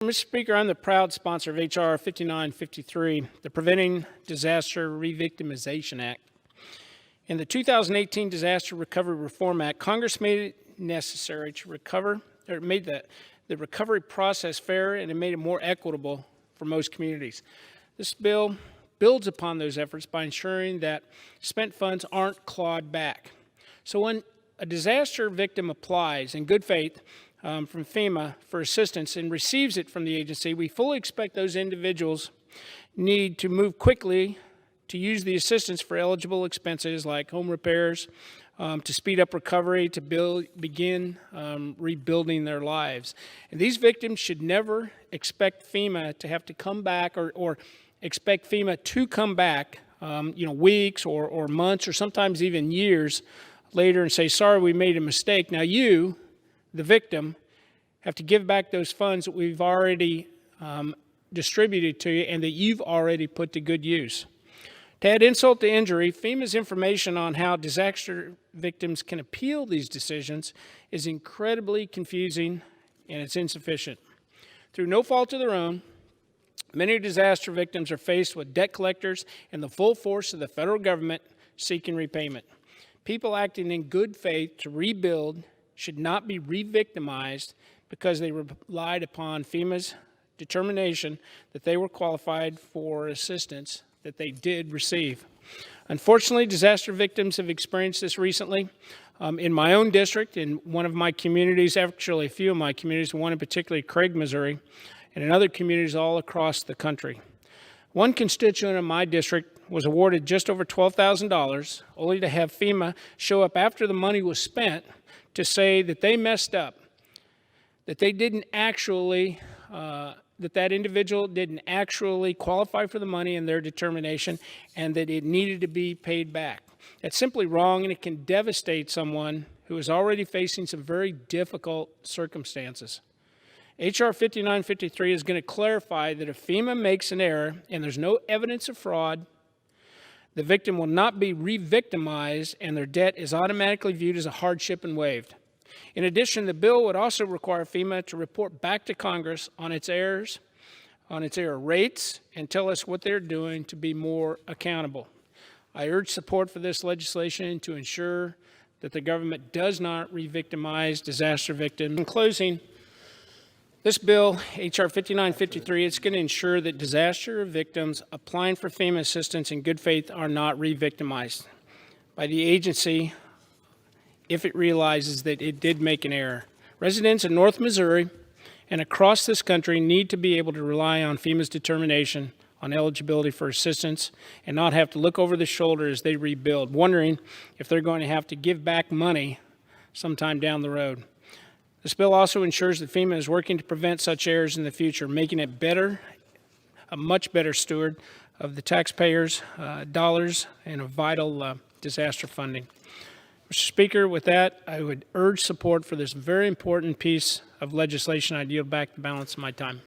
Mr. Speaker, I'm the proud sponsor of H.R. 5953, the Preventing Disaster Revictimization Act. In the 2018 Disaster Recovery Reform Act, Congress made it necessary to made the recovery process fair, and it made it more equitable for most communities. This bill builds upon those efforts by ensuring that spent funds aren't clawed back. So when a disaster victim applies in good faith from FEMA for assistance and receives it from the agency, we fully expect those individuals need to move quickly to use the assistance for eligible expenses like home repairs, to speed up recovery, to begin rebuilding their lives. And these victims should never expect FEMA to have to come back or expect FEMA to come back weeks or months or sometimes even years later and say, sorry, we made a mistake. Now you, the victim, have to give back those funds that we've already distributed to you and that you've already put to good use. To add insult to injury, FEMA's information on how disaster victims can appeal these decisions is incredibly confusing and it's insufficient. Through no fault of their own, many disaster victims are faced with debt collectors and the full force of the federal government seeking repayment. People acting in good faith to rebuild should not be re-victimized because they relied upon FEMA's determination that they were qualified for assistance that they did receive. Unfortunately, disaster victims have experienced this recently. In my own district, in one of my communities, actually a few of my communities, one in particular, Craig, Missouri, and in other communities all across the country. One constituent in my district was awarded just over $12,000, only to have FEMA show up after the money was spent to say that they messed up, that they didn't actually, that individual didn't actually qualify for the money in their determination and that it needed to be paid back. That's simply wrong, and it can devastate someone who is already facing some very difficult circumstances. H.R. 5953 is going to clarify that if FEMA makes an error and there's no evidence of fraud, the victim will not be re-victimized and their debt is automatically viewed as a hardship and waived. In addition, the bill would also require FEMA to report back to Congress on its errors, on its error rates, and tell us what they're doing to be more accountable. I urge support for this legislation to ensure that the government does not re-victimize disaster victims. In closing, this bill, H.R. 5953, it's going to ensure that disaster victims applying for FEMA assistance in good faith are not re-victimized by the agency if it realizes that it did make an error. Residents in North Missouri and across this country need to be able to rely on FEMA's determination on eligibility for assistance and not have to look over the shoulder as they rebuild, wondering if they're going to have to give back money sometime down the road. This bill also ensures that FEMA is working to prevent such errors in the future, making it better, a much better steward of the taxpayers' dollars and of vital disaster funding. Mr. Speaker, with that, I would urge support for this very important piece of legislation. I'd yield back the balance of my time.